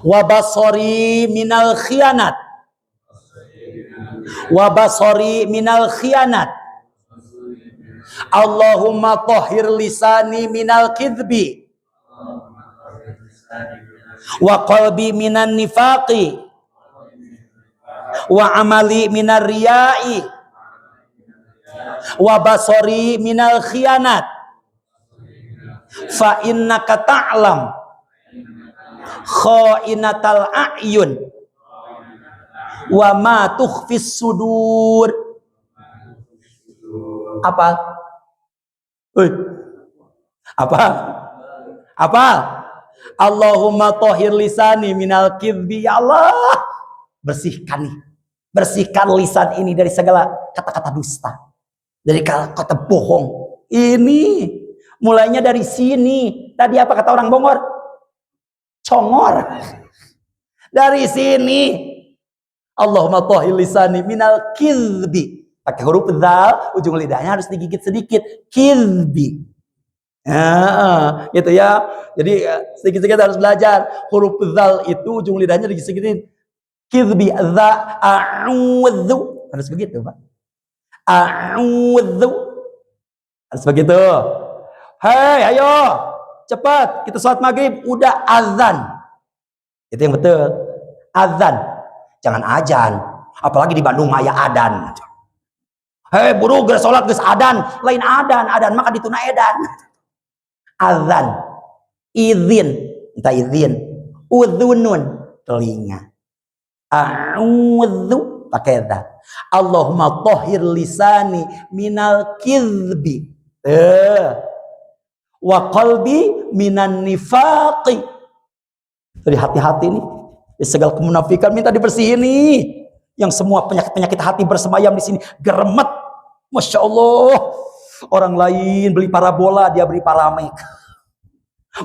Speaker 1: wa basari minal khianat wa basari minal khianat. Allahumma tahhir lisani minal kidbi wa qalbi minan nifaqi wa amali minar riya'i wa basari minal khianat. Fa innaka ta'lam kha'inatal a'yun wa ma tukhfis sudur. Apa? Apa? Allahumma tahhir lisani minal kidbi. Ya Allah, bersihkan nih. Bersihkan lisan ini dari segala kata-kata dusta, dari kata bohong. Ini mulainya dari sini. Tadi apa kata orang Bogor? Congor. Dari sini Allahumma tahhir lisani minal kizbi. Pakai huruf dzal, ujung lidahnya harus digigit sedikit. Kizbi. Gitu ya. Jadi sedikit-sedikit harus belajar. Huruf dzal itu ujung lidahnya digigit-segitin. Kizbi dza a'udzu. Harus begitu, Pak. A'udzu. Harus begitu. Hei, ayo. Cepat, kita sholat maghrib. Udah azan. Itu yang betul. Azan. Jangan ajan. Apalagi di Bandung maya adan. Hei, buru geus sholat geus adan. Lain adan. Adan maka dituna edan. Azan. Izin. Minta izin. Udhunun. Telinga. A'udzu. Pakai dzal. Allahumma tahhir lisani minal kizbi. Wa qalbi minan nifaqi. Jadi hati-hati nih. Di segala kemunafikan minta dibersihin nih. Yang semua penyakit-penyakit hati bersemayam di sini. Geremet. Masya Allah. Orang lain beli parabola, dia beli paramik.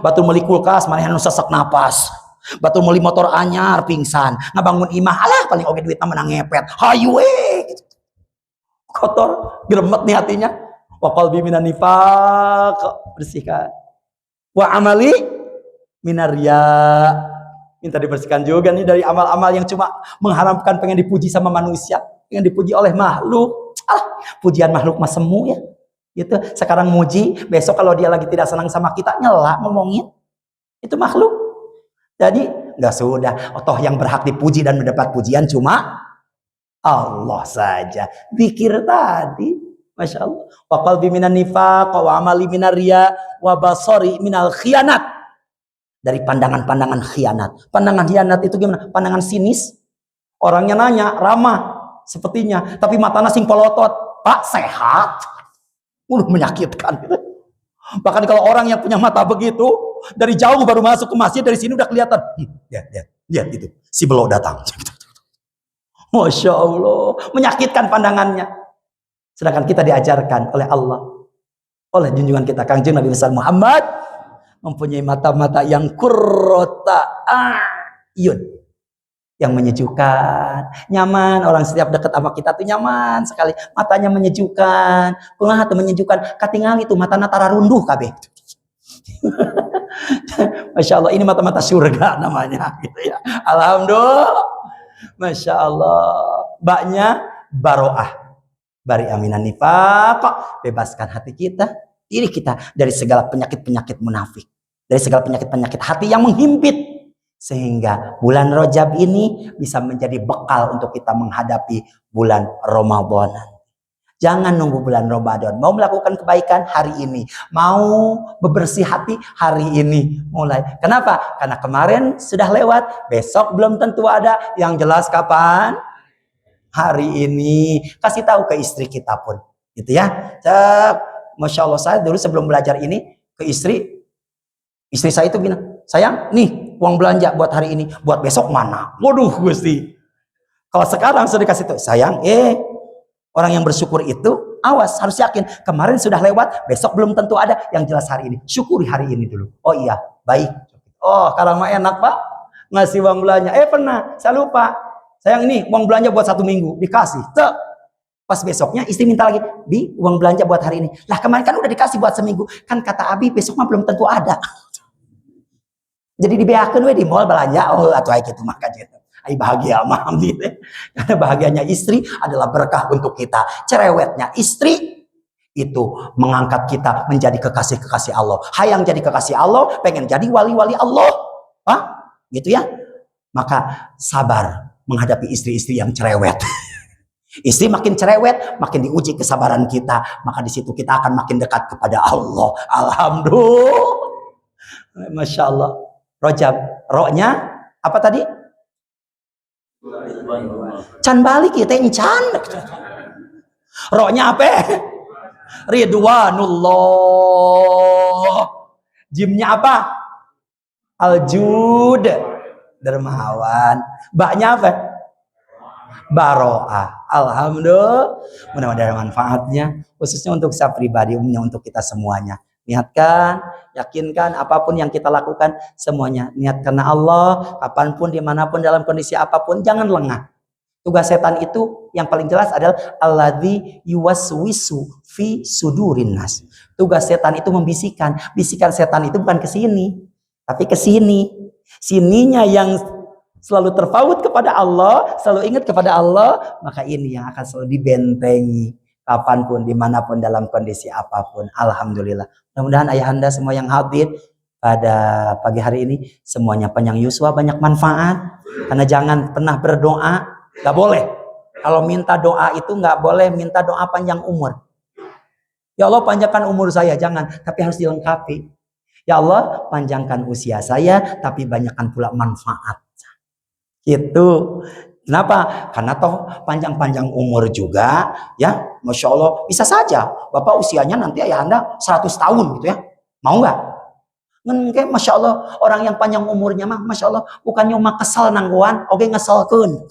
Speaker 1: Batur beli kulkas, mana yang sesak napas. Batur beli motor anyar, pingsan. Ngabangun imah, alah paling oke duitnya menang ngepet. Hayu kotor, geremet nih hatinya. Wa qalbi minan nifaq, bersihkan. Wa amali minar riya, minta dibersihkan juga nih dari amal-amal yang cuma mengharapkan pengen dipuji sama manusia, pengen dipuji oleh makhluk. Pujian makhluk mah semu ya. Gitu. Sekarang muji, besok kalau dia lagi tidak senang sama kita nyela ngomongin. Itu makhluk. Jadi nggak sudah. Toh yang berhak dipuji dan mendapat pujian cuma Allah saja. Zikir tadi, masya Allah. Wa qalbi minan nifaq, wa amali minar riya, wa basari minal khianat. Dari pandangan-pandangan khianat. Pandangan khianat itu gimana? Pandangan sinis. Orangnya nanya, ramah sepertinya, tapi matanya sing polotot. Pak sehat. Menyakitkan. Bahkan kalau orang yang punya mata begitu, dari jauh baru masuk ke masjid, dari sini udah kelihatan. Lihat itu, si belok datang. Masya Allah, menyakitkan pandangannya. Sedangkan kita diajarkan oleh Allah, oleh junjungan kita Kangjeng Nabi besar Muhammad, mempunyai mata-mata yang qurrata a'yun, yang menyejukkan, nyaman. Orang setiap dekat sama kita tuh nyaman sekali, matanya menyejukkan, kumaha tuh menyejukkan. Katingali tuh matana tara runduh kabeh. Masya Allah, ini mata-mata surga namanya, gitu ya. Alhamdulillah. Masya Allah, baknya baroah, bari aminan nifaq, bebaskan hati kita, diri kita dari segala penyakit-penyakit munafik, dari segala penyakit-penyakit hati yang menghimpit, sehingga bulan Rajab ini bisa menjadi bekal untuk kita menghadapi bulan Ramadan. Jangan nunggu bulan Ramadan. Mau melakukan kebaikan hari ini, mau bebersih hati hari ini mulai. Kenapa? Karena kemarin sudah lewat, besok belum tentu ada. Yang jelas kapan? Hari ini. Kasih tahu ke istri kita pun, gitu ya. Masya Allah, saya dulu sebelum belajar ini ke istri saya itu bilang, sayang, nih uang belanja buat hari ini, buat besok mana? Waduh, Gusti. Kalau sekarang sudah dikasih tahu, sayang, orang yang bersyukur itu, awas, harus yakin. Kemarin sudah lewat, besok belum tentu ada. Yang jelas hari ini. Syukuri hari ini dulu. Oh iya, baik. Oh, kalau mah enak, Pak. Ngasih uang belanja. Pernah, saya lupa. Sayang, ini uang belanja buat 1 minggu. Dikasih. Pas besoknya, istri minta lagi. Bi, uang belanja buat hari ini. Lah, kemarin kan udah dikasih buat seminggu. Kan kata Abi, besok mah belum tentu ada. Jadi dibeakeun we di mall belanja. Oh, atuh aya kitu mah kajian. Bahagia mah karena bahagianya istri adalah berkah untuk kita. Cerewetnya istri itu mengangkat kita menjadi kekasih-kekasih Allah. Hayang jadi kekasih Allah, pengen jadi wali-wali Allah. Gitu ya. Maka sabar menghadapi istri-istri yang cerewet. Istri makin cerewet, makin diuji kesabaran kita. Maka di situ kita akan makin dekat kepada Allah. Alhamdulillah. Masya Allah. Rajab, rohnya apa tadi? Can balik ya teh encan. Rohnya apa? Ridwanullah. Jimnya apa? Aljud, dermawan. Baknya apa? Baroah. Alhamdulillah. Mudah-mudahan manfaatnya khususnya untuk saya pribadi, umumnya untuk kita semuanya. Niatkan, yakinkan apapun yang kita lakukan semuanya niat karena Allah, kapanpun, dimanapun, dalam kondisi apapun, jangan lengah. Tugas setan itu yang paling jelas adalah alladzi yuwaswisu fi sudurin nas. Tugas setan itu membisikkan. Bisikan setan itu bukan ke sini, tapi ke sini. Sininya yang selalu terpaut kepada Allah, selalu ingat kepada Allah, maka ini yang akan selalu dibentengi kapanpun, dimanapun, dalam kondisi apapun. Alhamdulillah. Mudah-mudahan ayahanda semua yang hadir pada pagi hari ini semuanya panjang yuswa, banyak manfaat. Karena jangan pernah berdoa. Gak boleh. Kalau minta doa itu gak boleh minta doa panjang umur. Ya Allah panjangkan umur saya, jangan. Tapi harus dilengkapi. Ya Allah panjangkan usia saya, tapi banyakkan pula manfaat. Gitu. Kenapa? Karena toh panjang-panjang umur juga, ya Masya Allah. Bisa saja Bapak usianya nanti ayahanda 100 tahun gitu ya. Mau gak? Kayak Masya Allah. Orang yang panjang umurnya mah Masya Allah. Bukan cuma kesal nangguan, oke ngesalkeun.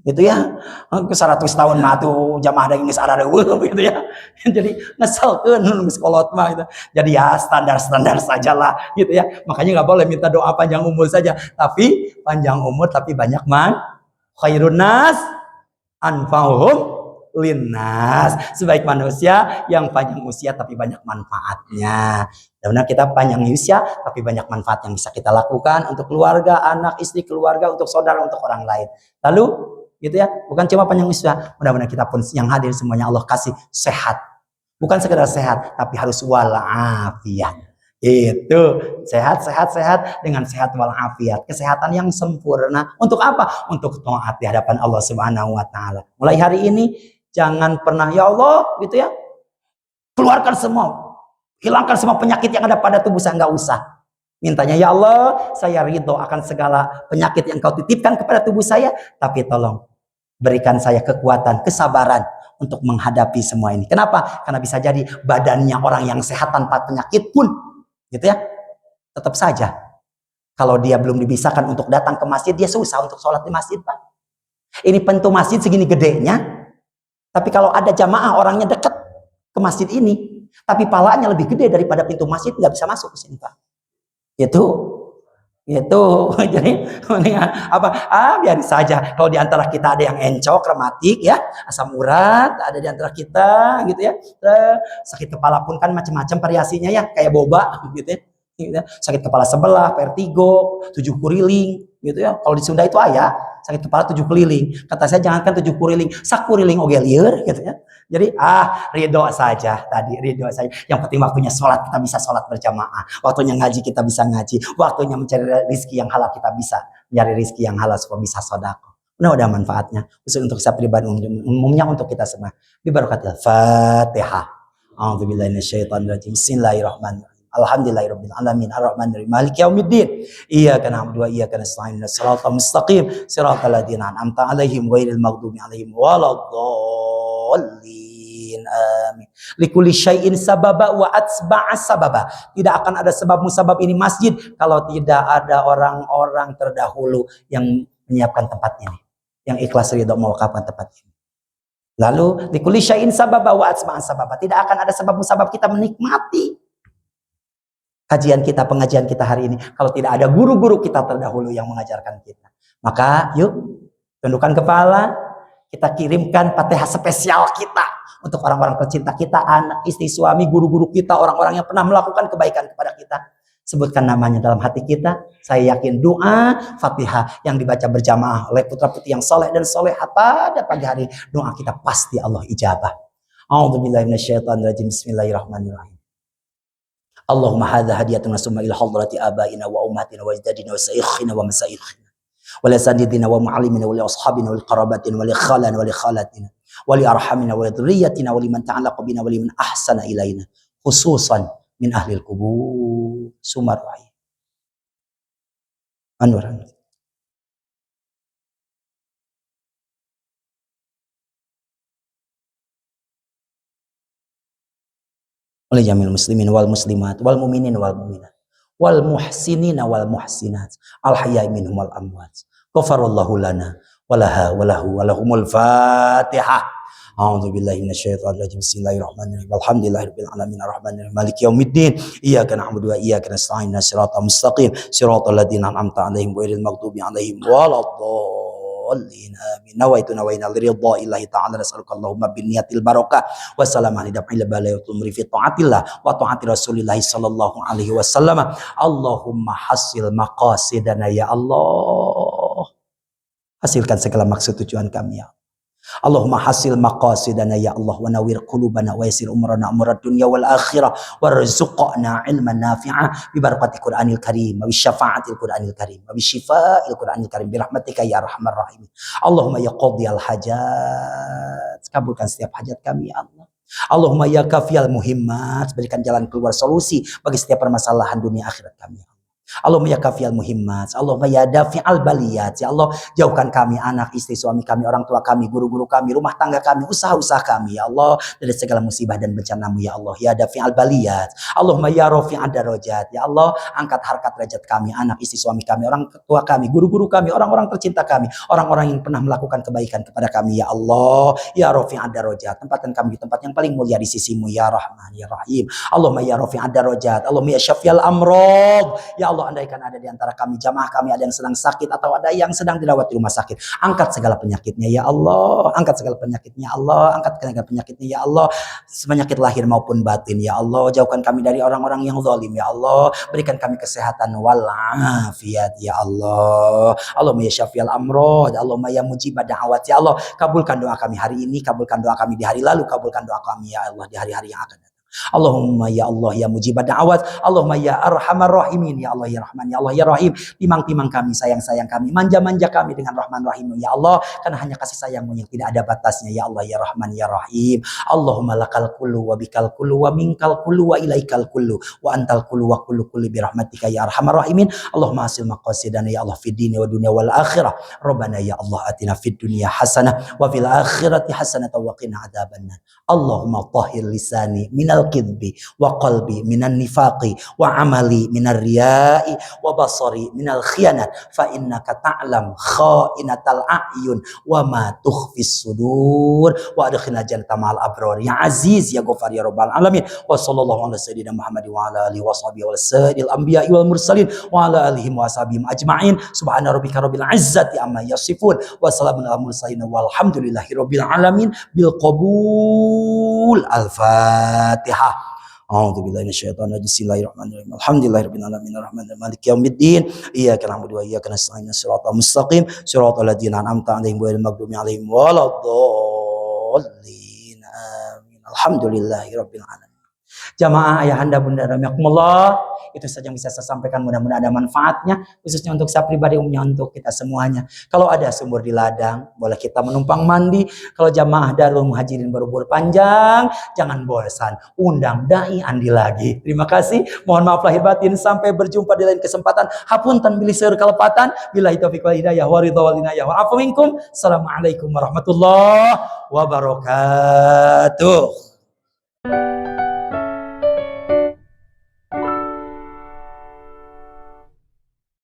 Speaker 1: Gitu ya, ke 100 tahun mah tuh jamaah ada yang geus arareul gitu ya. Jadi ngeselkeun geus kolot mah gitu. Jadi ya standar-standar sajalah gitu ya. Makanya nggak boleh minta doa panjang umur saja, tapi panjang umur tapi banyak khairun nas anfa'uhum linnas. Sebaik manusia yang panjang usia tapi banyak manfaatnya. Dan kita panjang usia tapi banyak manfaat yang bisa kita lakukan untuk keluarga, anak, istri, keluarga, untuk saudara, untuk orang lain. Lalu gitu ya, bukan cuma panjang usia, mudah-mudahan kita pun yang hadir semuanya Allah kasih sehat, bukan sekedar sehat tapi harus walafiat. Itu sehat dengan sehat walafiat, kesehatan yang sempurna. Untuk apa? Untuk taat di hadapan Allah Subhanahu wa taala. Mulai hari ini jangan pernah ya Allah gitu ya, keluarkan semua, hilangkan semua penyakit yang ada pada tubuh saya, nggak usah. Mintanya ya Allah, saya ridho akan segala penyakit yang kau titipkan kepada tubuh saya, tapi tolong berikan saya kekuatan, kesabaran untuk menghadapi semua ini. Kenapa? Karena bisa jadi badannya orang yang sehat tanpa penyakit pun, gitu ya, tetap saja kalau dia belum dibisakan untuk datang ke masjid, dia susah untuk sholat di masjid, Pak. Ini pintu masjid segini gedenya, tapi kalau ada jamaah orangnya dekat ke masjid ini, tapi palanya lebih gede daripada pintu masjid, nggak bisa masuk ke sini, Pak. Itu jadi biar saja kalau diantara kita ada yang encok, rematik ya, asam urat, ada diantara kita gitu ya, sakit kepala pun kan macam-macam variasinya ya, kayak boba gitu ya, sakit kepala sebelah, vertigo, 7 kuriling gitu ya. Kalau di Sunda itu sakit kepala 7 keliling. Kata saya jangankan 7 kuriling, sakuriling oge lieur gitu ya. Jadi ridho saja tadi, ridho saja. Yang penting waktunya sholat kita bisa sholat berjamaah, waktunya ngaji kita bisa ngaji, waktunya mencari rezeki yang halal kita bisa mencari rezeki yang halal supaya bisa sedekah. Mudah-mudahan manfaatnya khusus untuk saya pribadi, umumnya untuk kita semua. Bi barakatil Fatihah. A'udzubillahi minasyaitonir rajim. Bismillahirrahmanirrahim. Alhamdulillahirabbil alamin arrahmanirrahim maliki yaumiddin iyyaka na'budu wa iyyaka nasta'in shiratal mustaqim shiratal ladzina an'amta 'alaihim ghairil maghdubi 'alaihim waladdallin amin. Likulli syai'in sababa wa atba'a sababa. Tidak akan ada sebab musabab ini masjid kalau tidak ada orang-orang terdahulu yang menyiapkan tempat ini, yang ikhlas ridho mewakafkan tempat ini. Lalu likulli syai'in sababa wa atba'a sababa. Tidak akan ada sebab musabab kita menikmati kajian kita, pengajian kita hari ini kalau tidak ada guru-guru kita terdahulu yang mengajarkan kita. Maka yuk tundukkan kepala, kita kirimkan Fatihah spesial kita untuk orang-orang tercinta kita, anak, istri, suami, guru-guru kita, orang-orang yang pernah melakukan kebaikan kepada kita. Sebutkan namanya dalam hati kita. Saya yakin doa Fatihah yang dibaca berjamaah oleh putra-putri yang soleh dan soleha pada pagi hari, doa kita pasti Allah ijabah. A'udzubillahi minasyaitonir rajim. Bismillahirrahmanirrahim. Allahumma hadza hadiyatuna summa ila hadrati abaina wa ummatina wa ajdadina wa sayikhina wa masayikhina wa li sanidina wa muallimina wa li ashabina wa li qarabatina wa li khalana wa li khalatina wa li arhamina wa li dhurriyyatina wa liman ta'allaqa bina wa liman ahsana ilaina khususan min ahlil kubur sumarwahi anwaran. Oleh jamil muslimin wal muslimat wal mu'minin wal mu'minat wal muhsinina wal muhsinat al hayai minhum wal amwat ghafarallahu lana walaha walahu walahumul Fatihah. A'udzubillahi minasyaitonir rajim. Bismillahirrahmanirrahim. Alhamdulillahirabbil alamin arrahmanirrahim maliki yaumiddin iyyaka na'budu wa iyyaka nasta'in shiratal mustaqim shiratal ladzina an'amta 'alaihim ghairil maghdubi 'alaihim waladdallin الضالين آمين نوينا لرضا الله تعالى نسألك اللهم بالنية البركة والسلام على دفع البلاء والأمر في طاعة الله وطاعة رسول الله صلى الله عليه وسلم اللهم حصل مقاصدنا ya Allah, hasilkan segala maksud tujuan kami ya Allahumma hasil maqasidana ya Allah wa nawwir qulubana wa yassir umrana umrad dunya wal akhirah warzuqna ilman nafi'a bi barakati Qur'anil Karim wa bi syafa'atil Qur'anil Karim wa bi syifa'il Qur'anil Karim bi rahmatika ya arhamar rahimin. Allahumma ya qadhiyal hajat, kabulkan setiap hajat kami ya Allah. Allahumma ya kafiyal muhimmat, berikan jalan keluar solusi bagi setiap permasalahan dunia akhirat kami. Allahumma ya kafiyal muhimmat, Allahumma ya dafi'al baliyat, ya Allah jauhkan kami, anak, istri, suami kami, orang tua kami, guru-guru kami, rumah tangga kami, usaha-usaha kami ya Allah dari segala musibah dan bencana-Mu ya Allah ya dafi'al baliyat. Allahumma ya rafi'ad darajat, ya Allah angkat harkat derajat kami, anak, istri, suami kami, orang tua kami, guru-guru kami, orang-orang tercinta kami, orang-orang yang pernah melakukan kebaikan kepada kami ya Allah ya rafi'ad darajat, tempatkan kami di tempat yang paling mulia di sisi-Mu ya Rahman ya Rahim. Allahumma ya rafi'ad darajat, Allahumma ya syafiyal amrad, ya Allah andaikan ada di antara kami, jamaah kami ada yang sedang sakit atau ada yang sedang dirawat di rumah sakit, angkat segala penyakitnya ya Allah, angkat segala penyakitnya Allah, angkat segala penyakitnya ya Allah, penyakit lahir maupun batin ya Allah, jauhkan kami dari orang-orang yang zalim ya Allah, berikan kami kesehatan wal afiat ya Allah. Allahumma ya syafiyal amrad, Allahumma ya mujibad da'awat, ya Allah kabulkan doa kami hari ini, kabulkan doa kami di hari lalu, kabulkan doa kami ya Allah di hari-hari yang akan datang. Allahumma ya Allah ya mujibad da'awat, Allahumma ya arhamar rahimin, ya Allah ya Rahman, ya Allah ya Rahim. Timang-timang kami, sayang-sayang kami, manja-manja kami dengan Rahman Rahim ya Allah, karena hanya kasih sayang-Mu yang tidak ada batasnya ya Allah ya Rahman ya Rahim. Allahumma lakal kullu wa bikal kullu wa minkal kullu wa ilaikal kullu wa antal kullu wa kullu kulli bi rahmatika ya arhamar rahimin. Allahumma hasil maqasidana ya Allah fid dini wa dunya wal akhirah. Rabbana ya Allah atina fid dunya hasanah wa fil akhirati hasanah wa qina adzabannar. Allahumma tahhir lisani minal kidbi wa qalbi minan nifaqi wa amali minar riya'i wa basari minal khiyanat fa innaka ta'lam kha'inatal a'yun wa ma tukhfis sudur wa adkhilna jannata ma'al abrar ya aziz ya ghafar ya rabbal alamin. Wa sallallahu ala sayyidina Muhammad wa ala alihi wa sahbihi wa sayyidil anbiya'i wal mursalin wa ala alihi wa sahbihim ajma'in. Subhana rabbika rabbil izzati amma yasifun wa salamun alal mursalin walhamdulillahi rabbil alamin bil qabul. Al-Fatihah. A'udzu billahi minasyaitonir rajim. Bismillahirrahmanirrahim. Alhamdulillahirabbil alamin arrahmanirrahim maliki yaumiddin. Iyyaka na'budu wa iyyaka nasta'in. Shiratal mustaqim. Shiratal ladzina an'amta 'alaihim ghairil maghdubi 'alaihim waladdallin. Amin. Alhamdulillahirabbil alamin. Jamaah ayahanda bunda rahimakumullah, itu saja yang bisa saya sampaikan, mudah-mudahan ada manfaatnya khususnya untuk saya pribadi, umumnya untuk kita semuanya. Kalau ada sumur di ladang boleh kita menumpang mandi. Kalau jamaah Darul Muhajirin berumur panjang jangan bosan, undang dai Andi lagi. Terima kasih, mohon maaf lahir batin, sampai berjumpa di lain kesempatan. Hapunten bilih seueur kalepatan, billahi taufiq wal hidayah wa ridha wal inayah wa afu minkum. Assalamualaikum warahmatullahi wabarakatuh.